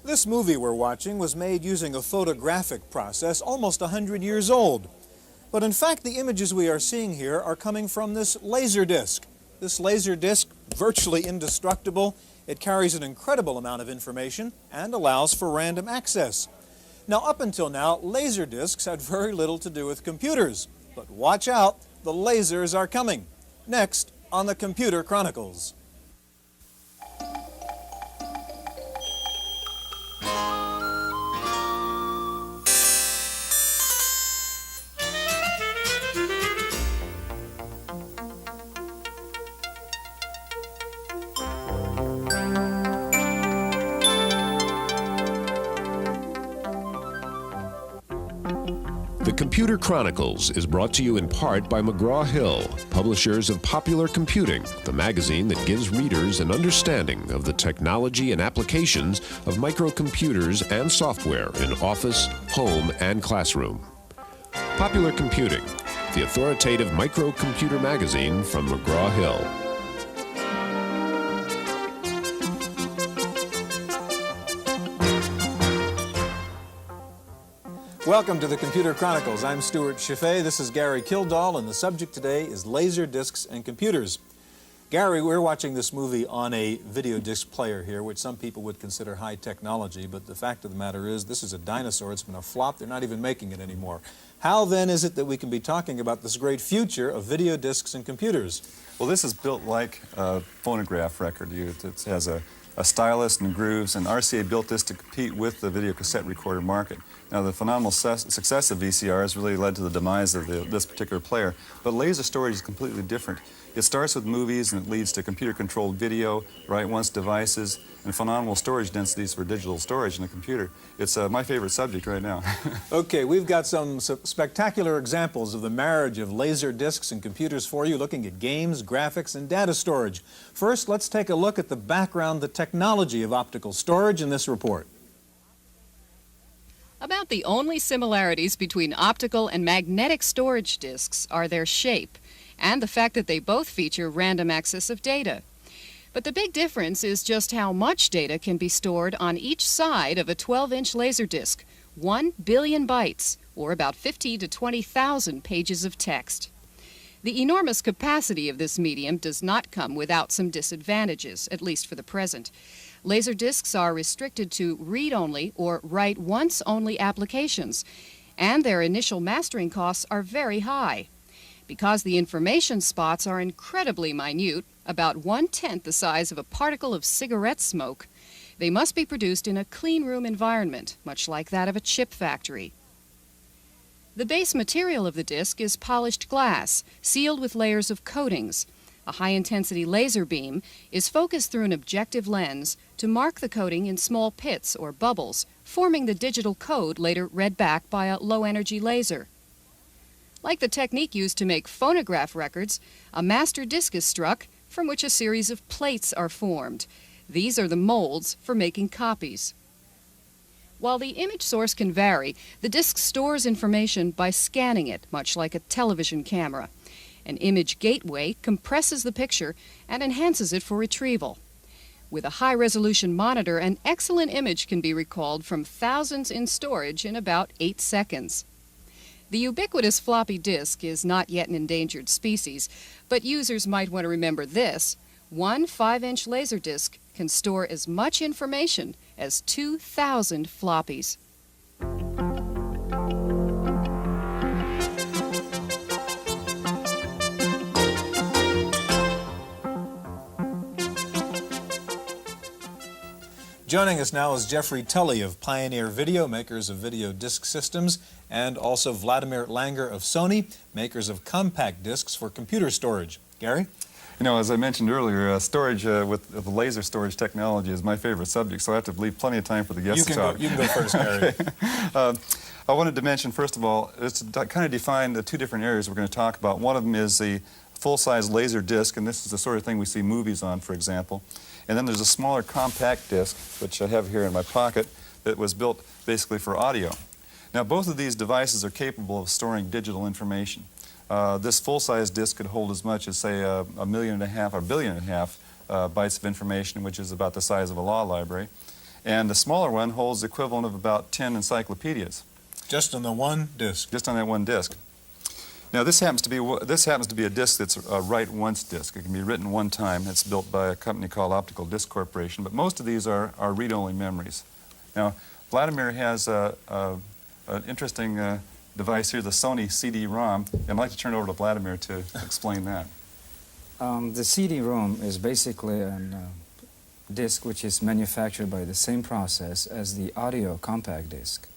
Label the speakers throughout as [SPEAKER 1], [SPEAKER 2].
[SPEAKER 1] This movie we're watching was made using a photographic process almost 100 years old. But in fact, the images we are seeing here are coming from this laser disc. This laser disc, virtually indestructible, it carries an incredible amount of information and allows for random access. Now, up until now, laser discs had very little to do with computers. But watch out, the lasers are coming. Next on the Computer Chronicles.
[SPEAKER 2] The Computer Chronicles is brought to you in part by McGraw-Hill, publishers of Popular Computing, the magazine that gives readers an understanding of the technology and applications of microcomputers and software in office, home, and classroom. Popular Computing, the authoritative microcomputer magazine from McGraw-Hill.
[SPEAKER 1] Welcome to the Computer Chronicles. I'm Stewart Cheifet. This is Gary Kildall, and the subject today is laser discs and computers. Gary, we're watching this movie on a video disc player here, which some people would consider high technology, but the fact of the matter is this is a dinosaur. It's been a flop. They're not even making it anymore. How then is it that we can be talking about this great future of video discs and computers?
[SPEAKER 3] Well, this is built like a phonograph record. It has a stylus and grooves, and RCA built this to compete with the video cassette recorder market. Now, the phenomenal success of VCRs really led to the demise of this particular player, but laser storage is completely different. It starts with movies and it leads to computer-controlled video, write-once devices, and phenomenal storage densities for digital storage in a computer. It's my favorite subject right now.
[SPEAKER 1] Okay, we've got some spectacular examples of the marriage of laser discs and computers for you, looking at games, graphics, and data storage. First, let's take a look at the background, the technology of optical storage in this report.
[SPEAKER 4] About the only similarities between optical and magnetic storage disks are their shape and the fact that they both feature random access of data. But the big difference is just how much data can be stored on each side of a 12-inch laser disc, 1 billion bytes, or about 50 to 20,000 pages of text. The enormous capacity of this medium does not come without some disadvantages, at least for the present. Laser discs are restricted to read-only or write-once-only applications, and their initial mastering costs are very high. Because the information spots are incredibly minute, about 1/10 the size of a particle of cigarette smoke, they must be produced in a clean room environment, much like that of a chip factory. The base material of the disc is polished glass, sealed with layers of coatings. A high-intensity laser beam is focused through an objective lens to mark the coating in small pits or bubbles, forming the digital code later read back by a low-energy laser. Like the technique used to make phonograph records, a master disc is struck from which a series of plates are formed. These are the molds for making copies. While the image source can vary, the disc stores information by scanning it, much like a television camera. An image gateway compresses the picture and enhances it for retrieval. With a high-resolution monitor, an excellent image can be recalled from thousands in storage in about 8 seconds. The ubiquitous floppy disk is not yet an endangered species, but users might want to remember this. One 5-inch laser disc can store as much information as 2,000 floppies.
[SPEAKER 1] Joining us now is Jeffrey Tully of Pioneer Video, makers of video disc systems, and also Vladimir Langer of Sony, makers of compact discs for computer storage. Gary?
[SPEAKER 3] You know, as I mentioned earlier, storage with the laser storage technology is my favorite subject, so I have to leave plenty of time for the guests to talk.
[SPEAKER 1] You can go first, Gary.
[SPEAKER 3] Okay. I wanted to mention, first of all, it's to kind of define the two different areas we're going to talk about. One of them is the full-size laser disc, and this is the sort of thing we see movies on, for example. And then there's a smaller compact disc, which I have here in my pocket, that was built basically for audio. Now, both of these devices are capable of storing digital information. This full-size disc could hold as much as, say, 1.5 billion bytes of information, which is about the size of a law library. And the smaller one holds the equivalent of about 10 encyclopedias.
[SPEAKER 1] Just on the one disc.
[SPEAKER 3] Just on that one disc. Now this happens to be a disc that's a write once disc. It can be written one time. It's built by a company called Optical Disc Corporation, but most of these are read-only memories. Now Vladimir has an interesting device here, the Sony CD-ROM, and I'd like to turn it over to Vladimir to explain that.
[SPEAKER 5] The CD-ROM is basically a disc which is manufactured by the same process as the audio compact disc.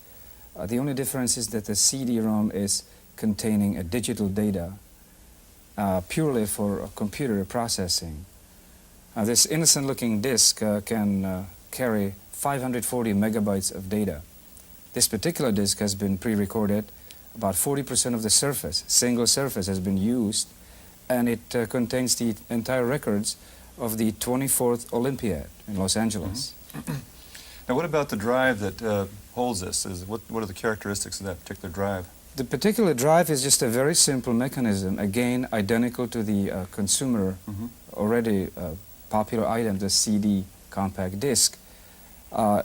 [SPEAKER 5] The only difference is that the CD-ROM is containing a digital data purely for computer processing. This innocent-looking disc can carry 540 megabytes of data. This particular disc has been pre-recorded. About 40% of the surface, single surface, has been used, and it contains the entire records of the 24th Olympiad in Los Angeles.
[SPEAKER 3] Mm-hmm. Now what about the drive that holds this? What are the characteristics of that particular drive?
[SPEAKER 5] The particular drive is just a very simple mechanism, again identical to the consumer already popular item, the CD compact disc.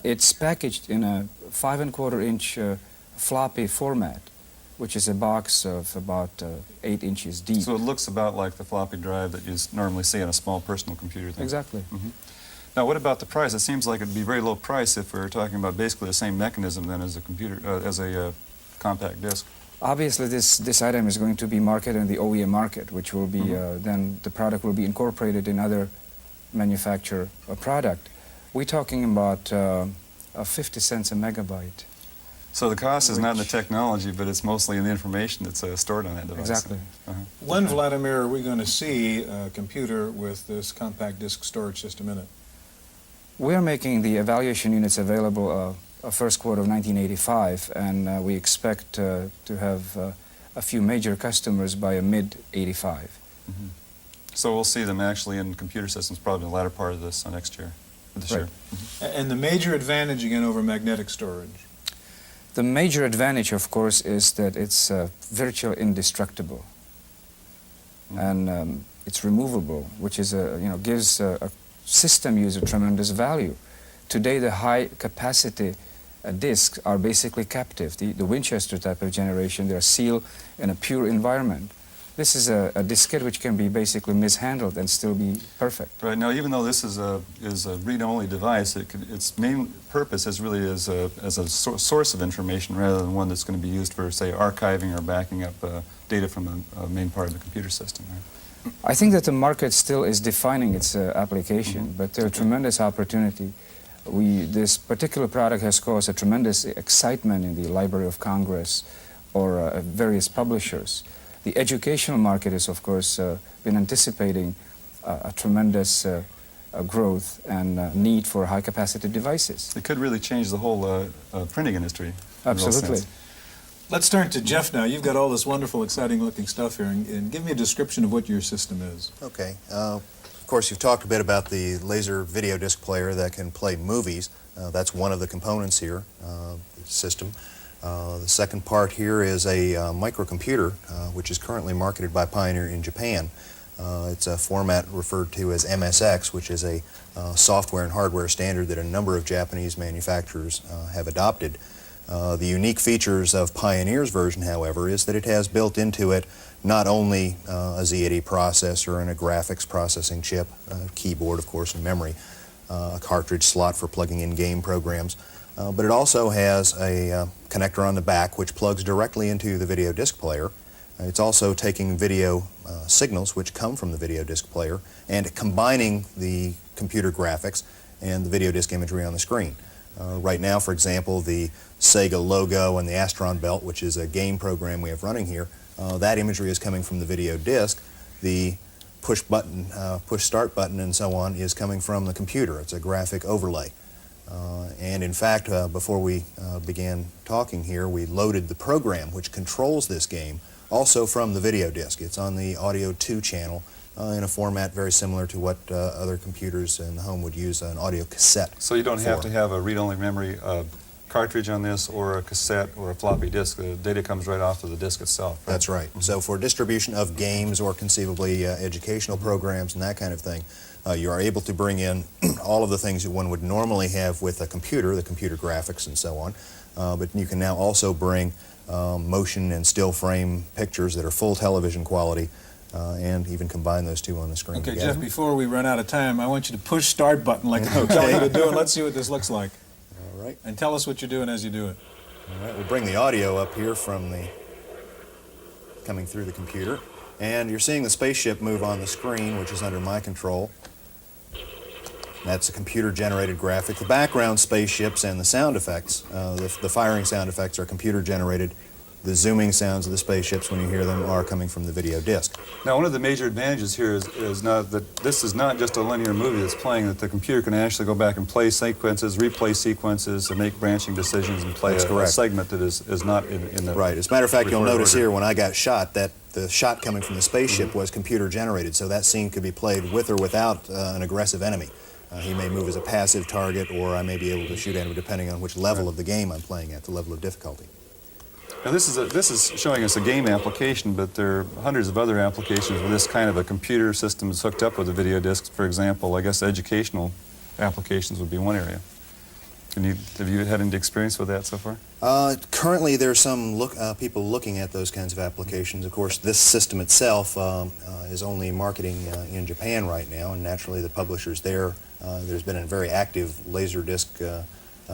[SPEAKER 5] It's packaged in a 5 1/4 inch floppy format, which is a box of about 8 inches deep.
[SPEAKER 3] So it looks about like the floppy drive that you normally see on a small personal computer thing.
[SPEAKER 5] Exactly.
[SPEAKER 3] Now what about the price? It seems like it'd be very low price if we were talking about basically the same mechanism then as a computer, as a compact disc.
[SPEAKER 5] Obviously this item is going to be marketed in the OEM market, which will be, then the product will be incorporated in other manufacturer product. We're talking about 50 cents a megabyte.
[SPEAKER 3] So the cost is not in the technology, but it's mostly in the information that's stored on that device.
[SPEAKER 5] Exactly.
[SPEAKER 1] When, Vladimir, are we going to see a computer with this compact disc storage system in it?
[SPEAKER 5] We're making the evaluation units available first quarter of 1985, and we expect to have a few major customers by mid-85.
[SPEAKER 3] So we'll see them actually in computer systems probably in the latter part of this next year. Year.
[SPEAKER 1] And the major advantage, again, over magnetic storage?
[SPEAKER 5] The major advantage, of course, is that it's virtually indestructible, and it's removable, which is gives a system user tremendous value. Today, the high-capacity discs are basically captive. The Winchester type of generation, they're sealed in a pure environment. This is a diskette which can be basically mishandled and still be perfect.
[SPEAKER 3] Right. Now, even though this is a read-only device, its main purpose is really as a source of information rather than one that's going to be used for, say, archiving or backing up data from a main part of the computer system. Right?
[SPEAKER 5] I think that the market still is defining its application, but there's a tremendous opportunity. This particular product has caused a tremendous excitement in the Library of Congress or various publishers. The educational market is, of course, been anticipating a tremendous growth and need for high-capacity devices.
[SPEAKER 3] It could really change the whole printing industry.
[SPEAKER 5] Absolutely.
[SPEAKER 1] Let's turn to Jeff now. You've got all this wonderful, exciting-looking stuff here, and give me a description of what your system is.
[SPEAKER 6] Okay. Of course, you've talked a bit about the laser video disc player that can play movies. That's one of the components here, the system. The second part here is a microcomputer, which is currently marketed by Pioneer in Japan. It's a format referred to as MSX, which is a software and hardware standard that a number of Japanese manufacturers have adopted. The unique features of Pioneer's version, however, is that it has built into it not only a Z80 processor and a graphics processing chip, a keyboard, of course, and memory, a cartridge slot for plugging in game programs, but it also has a connector on the back which plugs directly into the video disc player. It's also taking video signals which come from the video disc player and combining the computer graphics and the video disc imagery on the screen. Right now, for example, the Sega logo and the Astron belt, which is a game program we have running here, that imagery is coming from the video disc. The push button, push start button and so on is coming from the computer. It's a graphic overlay. And in fact, before we began talking here, we loaded the program which controls this game also from the video disc. It's on the Audio 2 channel in a format very similar to what other computers in the home would use an audio cassette.
[SPEAKER 3] So you don't have to have a read-only memory cartridge on this or a cassette or a floppy disk. The data comes right off of the disk itself. Right?
[SPEAKER 6] That's right. So for distribution of games or conceivably educational programs and that kind of thing, You are able to bring in all of the things that one would normally have with a computer, the computer graphics and so on, but you can now also bring motion and still frame pictures that are full television quality, and even combine those two on the screen
[SPEAKER 1] Okay,
[SPEAKER 6] together.
[SPEAKER 1] Jeff, before we run out of time, I want you to push start button like I'm telling you to do, and let's see what this looks like.
[SPEAKER 6] All right.
[SPEAKER 1] And tell us what you're doing as you do it.
[SPEAKER 6] All right, we'll bring the audio up here from coming through the computer, and you're seeing the spaceship move on the screen, which is under my control. That's a computer-generated graphic. The background spaceships and the sound effects, the firing sound effects, are computer-generated. The zooming sounds of the spaceships, when you hear them, are coming from the video disc.
[SPEAKER 3] Now, one of the major advantages here is not that this is not just a linear movie that's playing, that the computer can actually go back and play sequences, replay sequences, and make branching decisions and play a segment that is not in the...
[SPEAKER 6] Right. As a matter of fact, you'll notice
[SPEAKER 3] order.
[SPEAKER 6] here when I got shot that the shot coming from the spaceship was computer-generated, so that scene could be played with or without an aggressive enemy. He may move as a passive target, or I may be able to shoot at him depending on which level of the game I'm playing at, the level of difficulty.
[SPEAKER 3] Now, this is showing us a game application, but there are hundreds of other applications where this kind of a computer system is hooked up with a video disc. For example, I guess educational applications would be one area. Have you had any experience with that so far?
[SPEAKER 6] Currently, there's some people looking at those kinds of applications. Of course, this system itself is only marketing in Japan right now, and naturally the publishers there, there's been a very active Laserdisc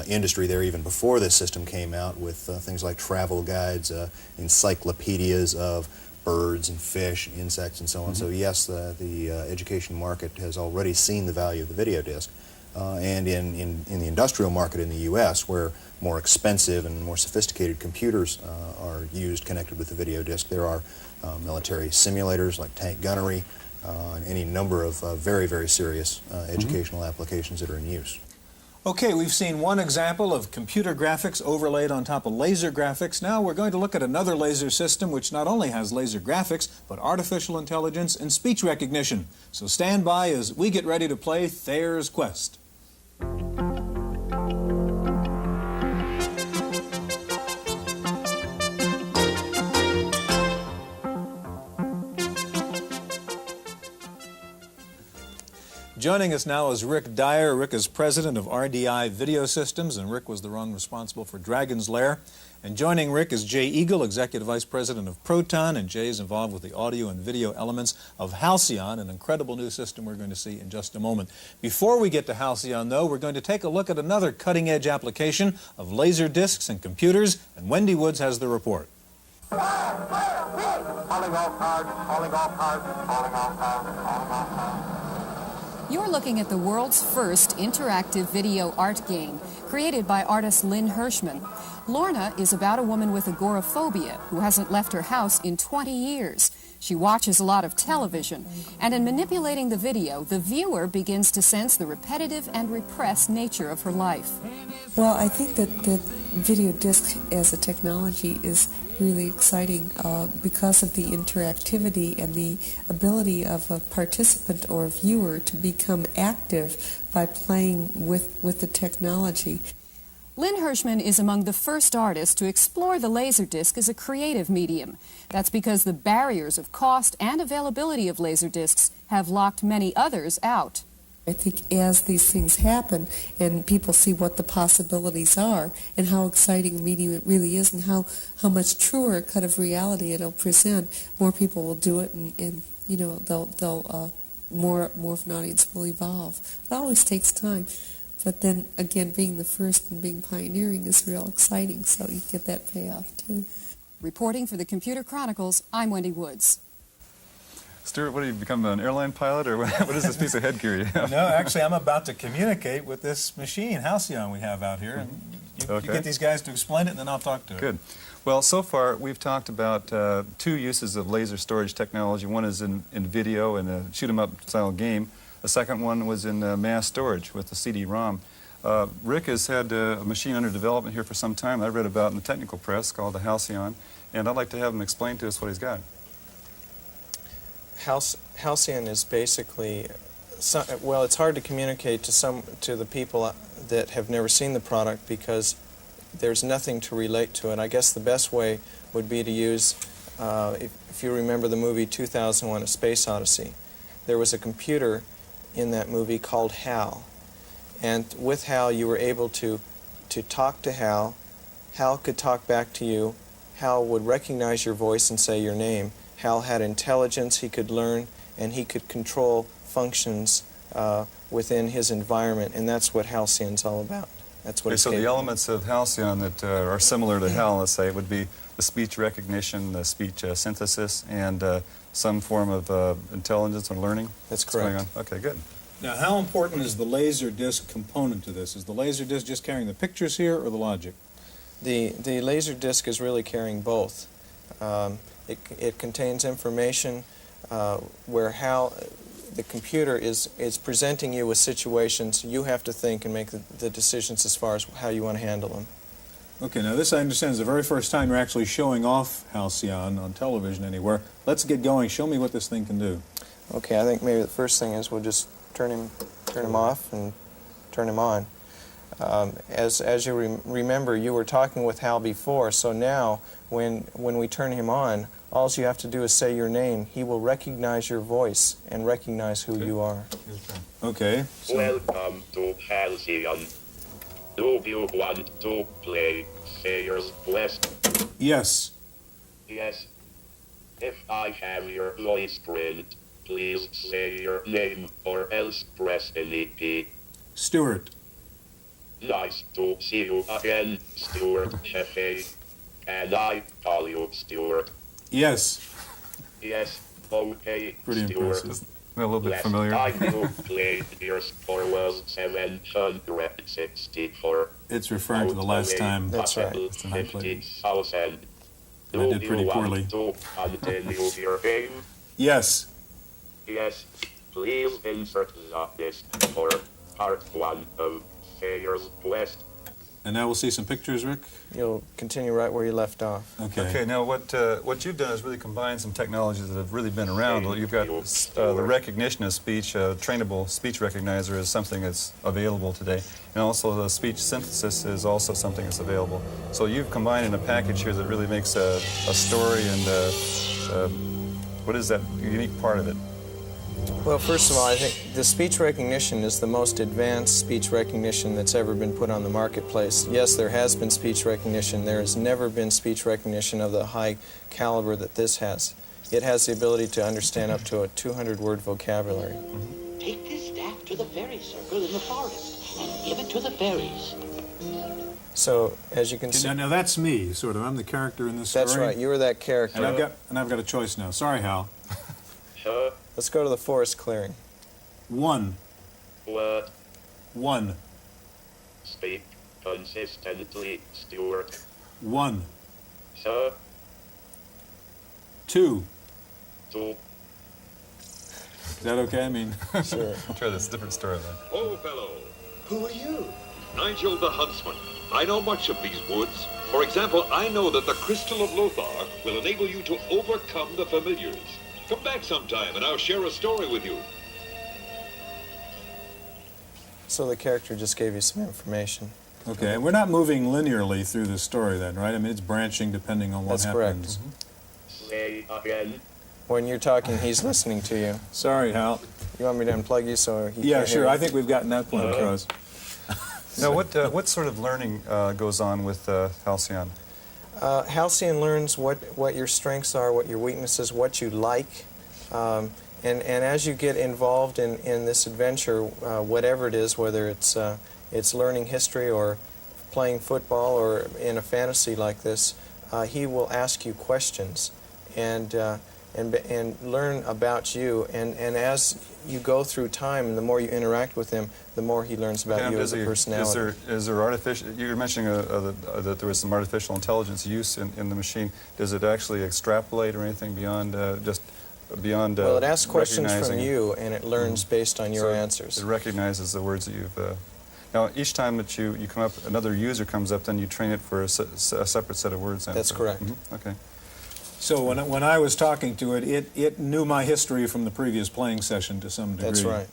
[SPEAKER 6] industry there even before this system came out, with things like travel guides, encyclopedias of birds and fish, insects, and so on. So yes, the education market has already seen the value of the video disc. And in the industrial market in the U.S., where more expensive and more sophisticated computers are used connected with the video disc, there are military simulators like tank gunnery and any number of very, very serious educational applications that are in use.
[SPEAKER 1] Okay, we've seen one example of computer graphics overlaid on top of laser graphics. Now we're going to look at another laser system which not only has laser graphics, but artificial intelligence and speech recognition. So stand by as we get ready to play Thayer's Quest. Joining us now is Rick Dyer. Rick is president of RDI Video Systems, and Rick was the one responsible for Dragon's Lair. And joining Rick is Jay Eagle, executive vice president of Proton, and Jay is involved with the audio and video elements of Halcyon, an incredible new system we're going to see in just a moment. Before we get to Halcyon, though, we're going to take a look at another cutting-edge application of laser discs and computers, and Wendy Woods has the report.
[SPEAKER 7] Calling all cards, calling all cards, calling all cards, calling all cards.
[SPEAKER 4] You're looking at the world's first interactive video art game, created by artist Lynn Hirschman. Lorna is about a woman with agoraphobia who hasn't left her house in 20 years. She watches a lot of television, and in manipulating the video, the viewer begins to sense the repetitive and repressed nature of her life.
[SPEAKER 8] Well, I think that video disc as a technology is really exciting because of the interactivity and the ability of a participant or a viewer to become active by playing with the technology.
[SPEAKER 4] Lynn Hirschman is among the first artists to explore the Laserdisc as a creative medium. That's because the barriers of cost and availability of Laserdiscs have locked many others out.
[SPEAKER 8] I think as these things happen and people see what the possibilities are and how exciting a medium it really is and how much truer a cut of reality it'll present, more people will do it, and you know, more of an audience will evolve. It always takes time. But then, again, being the first and being pioneering is real exciting, so you get that payoff, too.
[SPEAKER 4] Reporting for the Computer Chronicles, I'm Wendy Woods.
[SPEAKER 3] Stuart, what do you become, an airline pilot, or what is this piece of headgear you have?
[SPEAKER 1] No, actually, I'm about to communicate with this machine, Halcyon, we have out here. And you get these guys to explain it, and then I'll talk to it.
[SPEAKER 3] Good. Well, so far, we've talked about two uses of laser storage technology. One is in video, in a shoot-'em-up style game. The second one was in mass storage with the CD-ROM. Rick has had a machine under development here for some time that I read about in the technical press called the Halcyon, and I'd like to have him explain to us what he's got.
[SPEAKER 9] Halcyon is basically, well, it's hard to communicate to the people that have never seen the product because there's nothing to relate to it. I guess the best way would be to use, if you remember the movie 2001: A Space Odyssey, there was a computer in that movie called Hal. And with Hal, you were able to talk to Hal. Hal could talk back to you. Hal would recognize your voice and say your name. Hal had intelligence, he could learn, and he could control functions within his environment, and that's what Halcyon's all about. That's what
[SPEAKER 3] Okay,
[SPEAKER 9] it's
[SPEAKER 3] so the
[SPEAKER 9] capable.
[SPEAKER 3] elements of Halcyon that are similar to Hal, let's say, would be the speech recognition, the speech synthesis, and some form of intelligence or learning.
[SPEAKER 9] That's
[SPEAKER 3] going
[SPEAKER 9] correct.
[SPEAKER 3] on. Okay, good.
[SPEAKER 1] Now, how important is the laser disc component to this? Is the laser disc just carrying the pictures here or the logic?
[SPEAKER 9] The laser disc is really carrying both. It contains information where the computer is presenting you with situations. You have to think and make the decisions as far as how you want to handle them.
[SPEAKER 1] Okay, now this I understand is the very first time you're actually showing off Halcyon on television anywhere. Let's get going. Show me what this thing can do.
[SPEAKER 9] Okay, I think maybe the first thing is we'll just turn him off and turn him on. As you remember, you were talking with Hal before, so now when we turn him on, all you have to do is say your name. He will recognize your voice and recognize who you are.
[SPEAKER 1] Okay. So
[SPEAKER 10] Welcome to Halcyon. Do you want to play Sayers Quest?
[SPEAKER 1] yes.
[SPEAKER 10] Yes. If I have your voice print, please say your name or else press any key.
[SPEAKER 1] Stewart.
[SPEAKER 10] Nice to see you again, Stewart Cheifet. Can I call you Stewart?
[SPEAKER 1] Yes.
[SPEAKER 10] Yes. Okay,
[SPEAKER 1] Pretty
[SPEAKER 10] Stewart.
[SPEAKER 1] impressive.
[SPEAKER 3] Isn't that a little bit
[SPEAKER 10] Last
[SPEAKER 3] familiar?
[SPEAKER 10] time you played your score was 764.
[SPEAKER 1] It's referring to the last time.
[SPEAKER 9] That's right.
[SPEAKER 1] I played.
[SPEAKER 10] 50,000.
[SPEAKER 1] I did pretty poorly.
[SPEAKER 10] Do you want to continue your game?
[SPEAKER 1] Yes.
[SPEAKER 10] Yes. Please insert the disc for part 1 of Sayers Quest.
[SPEAKER 1] And now we'll see some pictures, Rick.
[SPEAKER 9] You'll continue right where you left off.
[SPEAKER 3] Okay, now what you've done is really combine some technologies that have really been around. You've got the recognition of speech, trainable speech recognizer is something that's available today, and also the speech synthesis is also something that's available. So you've combined in a package here that really makes a story and what is that unique part of it?
[SPEAKER 9] Well, first of all, I think the speech recognition is the most advanced speech recognition that's ever been put on the marketplace. Yes, there has been speech recognition. There has never been speech recognition of the high caliber that this has. It has the ability to understand up to a 200-word vocabulary.
[SPEAKER 11] Take this staff to the fairy circle in the forest and give it to the fairies.
[SPEAKER 9] So, as you can see,
[SPEAKER 1] Now that's me, sort of. I'm the character in this story.
[SPEAKER 9] that's right. You were that character.
[SPEAKER 1] And I've got a choice now. Sorry, Hal.
[SPEAKER 9] Let's go to the forest clearing.
[SPEAKER 1] 1.
[SPEAKER 10] What?
[SPEAKER 1] 1.
[SPEAKER 10] Speak consistently, Stewart.
[SPEAKER 1] 1.
[SPEAKER 10] Sir,
[SPEAKER 1] 2.
[SPEAKER 10] 2.
[SPEAKER 1] Is that okay? I mean,
[SPEAKER 9] Sure.
[SPEAKER 3] I'll try this different story then.
[SPEAKER 12] Oh, fellow. Who are you? Nigel the Huntsman. I know much of these woods. For example, I know that the Crystal of Lothar will enable you to overcome the familiars. Come back sometime and I'll share a story with you.
[SPEAKER 9] So the character just gave you some information.
[SPEAKER 1] okay. And we're not moving linearly through the story then, right? I mean, it's branching depending on what
[SPEAKER 9] That's correct.
[SPEAKER 1] happens.
[SPEAKER 10] Say again.
[SPEAKER 9] When you're talking, he's listening to you.
[SPEAKER 1] Sorry, Hal.
[SPEAKER 9] You want me to unplug you so he
[SPEAKER 1] Yeah,
[SPEAKER 9] can't
[SPEAKER 1] sure.
[SPEAKER 9] hear
[SPEAKER 1] I
[SPEAKER 9] you?
[SPEAKER 1] think we've gotten that point across.
[SPEAKER 3] Now, what sort of learning goes on with Halcyon?
[SPEAKER 9] Halcyon learns what your strengths are, what your weaknesses, what you like. And as you get involved in this adventure, whatever it is, whether it's learning history or playing football or in a fantasy like this, he will ask you questions and learn about you. And as you go through time, and the more you interact with him, the more he learns about you as a personality.
[SPEAKER 3] Is there artificial? You were mentioning that there was some artificial intelligence use in the machine. Does it actually extrapolate or anything beyond just beyond?
[SPEAKER 9] Well, it asks questions from
[SPEAKER 3] recognizing-
[SPEAKER 9] you, and it learns based on your
[SPEAKER 3] So
[SPEAKER 9] answers.
[SPEAKER 3] It recognizes the words that you've. Now, each time that you come up, another user comes up, then you train it for a separate set of words. Then.
[SPEAKER 9] That's correct.
[SPEAKER 3] Okay.
[SPEAKER 1] So when I was talking to it, it knew my history from the previous playing session to some degree.
[SPEAKER 9] That's right.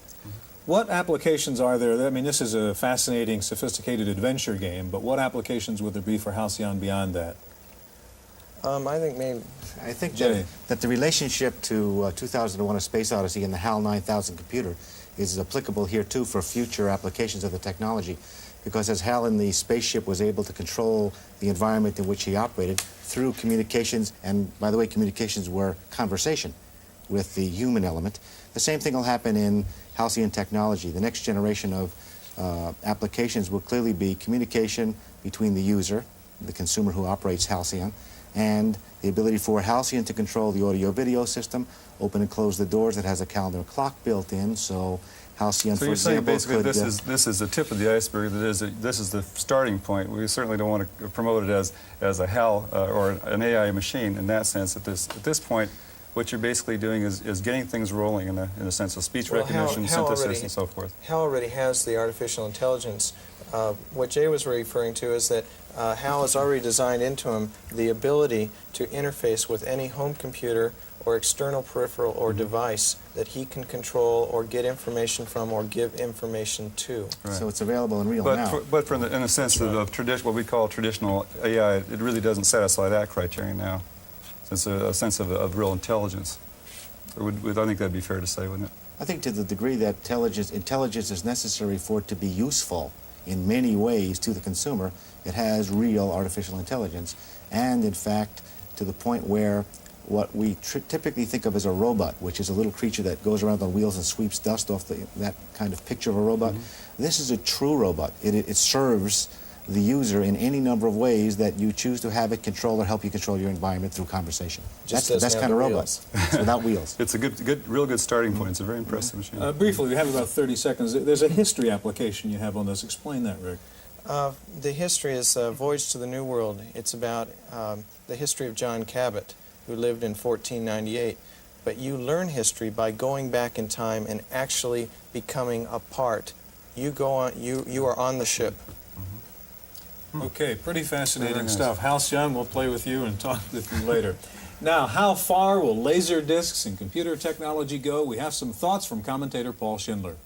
[SPEAKER 1] What applications are there? I mean, this is a fascinating, sophisticated adventure game, but what applications would there be for Halcyon beyond that?
[SPEAKER 9] I think maybe...
[SPEAKER 13] I think
[SPEAKER 1] Jay.
[SPEAKER 13] that the relationship to 2001: A Space Odyssey and the HAL 9000 computer is applicable here too for future applications of the technology, because as HAL in the spaceship was able to control the environment in which he operated through communications, and by the way, communications were conversation with the human element, the same thing will happen in halcyon technology. The next generation of applications will clearly be communication between the user, the consumer who operates halcyon, and the ability for halcyon to control the audio-video system, open and close the doors. It has a calendar clock built in, so halcyon,
[SPEAKER 3] So
[SPEAKER 13] for
[SPEAKER 3] you're saying
[SPEAKER 13] example,
[SPEAKER 3] basically
[SPEAKER 13] could...
[SPEAKER 3] this is the tip of the iceberg. This is the starting point. We certainly don't want to promote it as a HAL or an AI machine in that sense. At this point, what you're basically doing is getting things rolling in a sense of speech recognition, synthesis, and so forth.
[SPEAKER 9] HAL already has the artificial intelligence. What Jay was referring to is that HAL has already designed into him the ability to interface with any home computer or external peripheral or device that he can control or get information from or give information to.
[SPEAKER 3] Right.
[SPEAKER 13] So it's available in real now.
[SPEAKER 3] But in the sense of what we call traditional AI, it really doesn't satisfy that criterion now. It's a sense of real intelligence. I think that'd be fair to say, wouldn't it?
[SPEAKER 13] I think to the degree that intelligence is necessary for it to be useful in many ways to the consumer, it has real artificial intelligence. And in fact, to the point where what we typically think of as a robot, which is a little creature that goes around on wheels and sweeps dust off that kind of picture of a robot, this is a true robot. It serves the user in any number of ways that you choose to have it control or help you control your environment through conversation. That's the best kind of robot. It's without wheels.
[SPEAKER 3] It's a real good starting point. It's a very impressive machine.
[SPEAKER 1] Briefly, we have about 30 seconds. There's a history application you have on this. Explain that, Rick.
[SPEAKER 9] The history is Voyage to the New World. It's about the history of John Cabot, who lived in 1498. But you learn history by going back in time and actually becoming a part. You go on. You are on the ship.
[SPEAKER 1] Okay, pretty fascinating stuff. Halcyon, we'll play with you and talk with you later. Now, how far will laser discs and computer technology go? We have some thoughts from commentator Paul Schindler.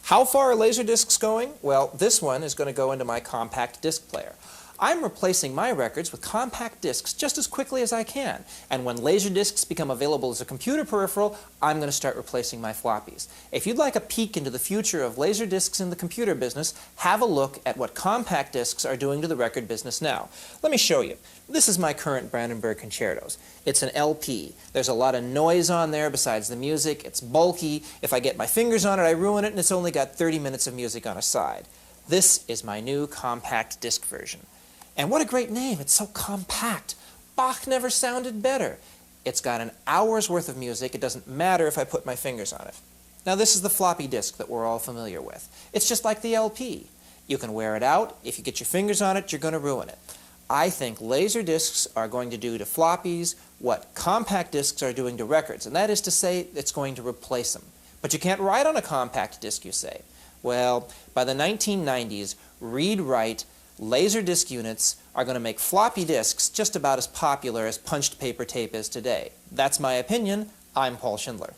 [SPEAKER 14] How far are laser discs going? Well, this one is going to go into my compact disc player. I'm replacing my records with compact discs just as quickly as I can. And when laser discs become available as a computer peripheral, I'm going to start replacing my floppies. If you'd like a peek into the future of laser discs in the computer business, have a look at what compact discs are doing to the record business now. Let me show you. This is my current Brandenburg Concertos. It's an LP. There's a lot of noise on there besides the music. It's bulky. If I get my fingers on it, I ruin it, and it's only got 30 minutes of music on a side. This is my new compact disc version. And what a great name. It's so compact. Bach never sounded better. It's got an hour's worth of music. It doesn't matter if I put my fingers on it. Now, this is the floppy disk that we're all familiar with. It's just like the LP. You can wear it out. If you get your fingers on it, you're going to ruin it. I think laser discs are going to do to floppies what compact discs are doing to records, and that is to say it's going to replace them. But you can't write on a compact disc, you say. Well, by the 1990s, read-write laser disc units are going to make floppy disks just about as popular as punched paper tape is today. That's my opinion. I'm Paul Schindler.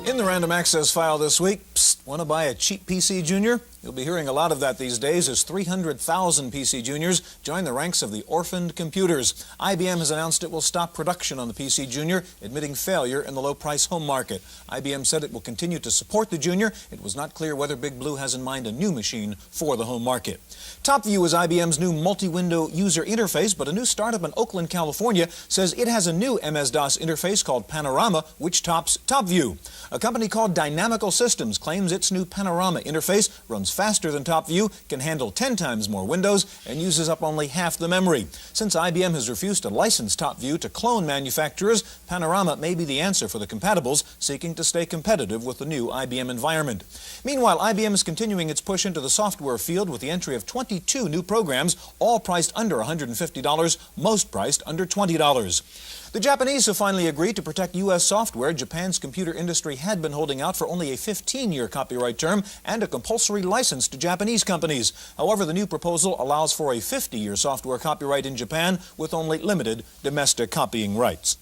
[SPEAKER 1] In the Random Access file this week, want to buy a cheap PC Junior? You'll be hearing a lot of that these days as 300,000 PC Juniors join the ranks of the orphaned computers. IBM has announced it will stop production on the PC Junior, admitting failure in the low-price home market. IBM said it will continue to support the Junior. It was not clear whether Big Blue has in mind a new machine for the home market. TopView is IBM's new multi-window user interface, but a new startup in Oakland, California says it has a new MS-DOS interface called Panorama, which tops TopView. A company called Dynamical Systems claims its new Panorama interface runs faster than TopView, can handle 10 times more windows, and uses up only half the memory. Since IBM has refused to license TopView to clone manufacturers, Panorama may be the answer for the compatibles seeking to stay competitive with the new IBM environment. Meanwhile, IBM is continuing its push into the software field with the entry of 22 new programs, all priced under $150, most priced under $20. The Japanese have finally agreed to protect U.S. software Japan's computer industry had been holding out for only a 15-year copyright term and a compulsory license to Japanese companies. However, the new proposal allows for a 50-year software copyright in Japan with only limited domestic copying rights.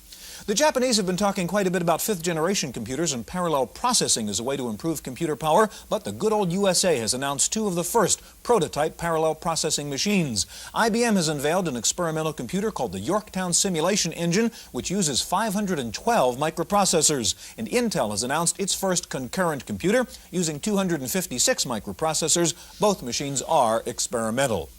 [SPEAKER 1] The Japanese have been talking quite a bit about fifth-generation computers and parallel processing as a way to improve computer power, but the good old USA has announced two of the first prototype parallel processing machines. IBM has unveiled an experimental computer called the Yorktown Simulation Engine, which uses 512 microprocessors, and Intel has announced its first concurrent computer using 256 microprocessors. Both machines are experimental.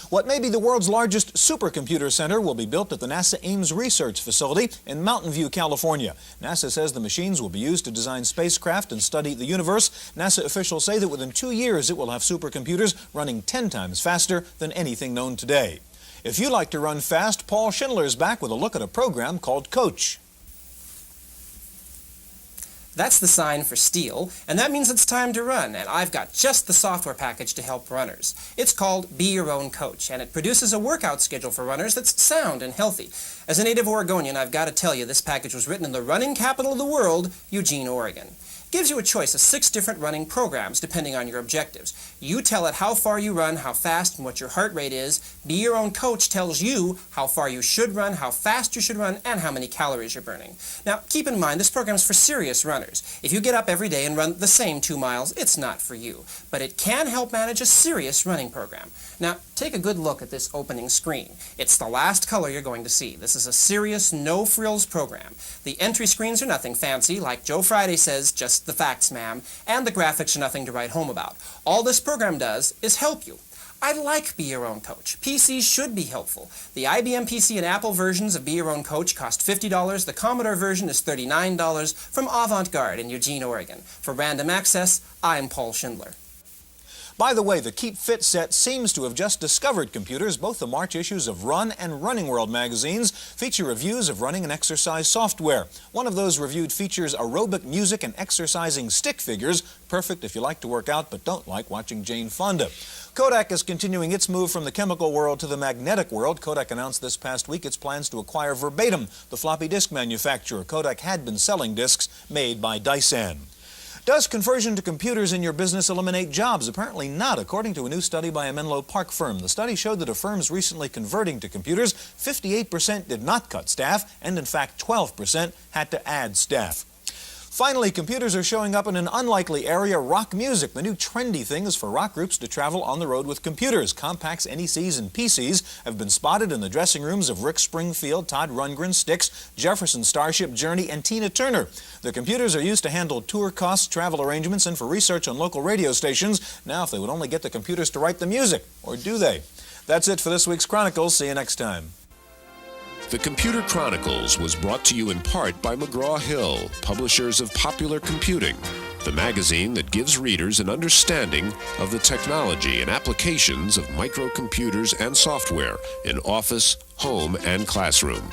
[SPEAKER 1] What may be the world's largest supercomputer center will be built at the NASA Ames Research Facility in Mountain View, California. NASA says the machines will be used to design spacecraft and study the universe. NASA officials say that within 2 years it will have supercomputers running 10 times faster than anything known today. If you like to run fast, Paul Schindler's back with a look at a program called Coach.
[SPEAKER 15] That's the sign for steel, and that means it's time to run, and I've got just the software package to help runners. It's called Be Your Own Coach, and it produces a workout schedule for runners that's sound and healthy. As a native Oregonian, I've got to tell you, this package was written in the running capital of the world, Eugene, Oregon. It gives you a choice of 6 different running programs depending on your objectives. You tell it how far you run, how fast, and what your heart rate is. Be Your Own Coach tells you how far you should run, how fast you should run, and how many calories you're burning. Now, keep in mind, this program is for serious runners. If you get up every day and run the same 2 miles, it's not for you. But it can help manage a serious running program. Now, take a good look at this opening screen. It's the last color you're going to see. This is a serious, no-frills program. The entry screens are nothing fancy, like Joe Friday says, just the facts, ma'am, and the graphics are nothing to write home about. All this program does is help you. I like Be Your Own Coach. PCs should be helpful. The IBM PC and Apple versions of Be Your Own Coach cost $50. The Commodore version is $39 from Avant-Garde in Eugene, Oregon. For Random Access, I'm Paul Schindler.
[SPEAKER 1] By the way, the Keep Fit set seems to have just discovered computers. Both the March issues of Run and Running World magazines feature reviews of running and exercise software. One of those reviewed features aerobic music and exercising stick figures, perfect if you like to work out but don't like watching Jane Fonda. Kodak is continuing its move from the chemical world to the magnetic world. Kodak announced this past week its plans to acquire Verbatim, the floppy disk manufacturer. Kodak had been selling disks made by Dyson. Does conversion to computers in your business eliminate jobs? Apparently not, according to a new study by a Menlo Park firm. The study showed that of firms recently converting to computers, 58% did not cut staff, and in fact 12% had to add staff. Finally, computers are showing up in an unlikely area, rock music. The new trendy thing is for rock groups to travel on the road with computers. Compacts, NECs, and PCs have been spotted in the dressing rooms of Rick Springfield, Todd Rundgren, Styx, Jefferson Starship, Journey, and Tina Turner. The computers are used to handle tour costs, travel arrangements, and for research on local radio stations. Now, if they would only get the computers to write the music, or do they? That's it for this week's Chronicles. See you next time.
[SPEAKER 2] The Computer Chronicles was brought to you in part by McGraw-Hill, publishers of Popular Computing, the magazine that gives readers an understanding of the technology and applications of microcomputers and software in office, home, and classroom.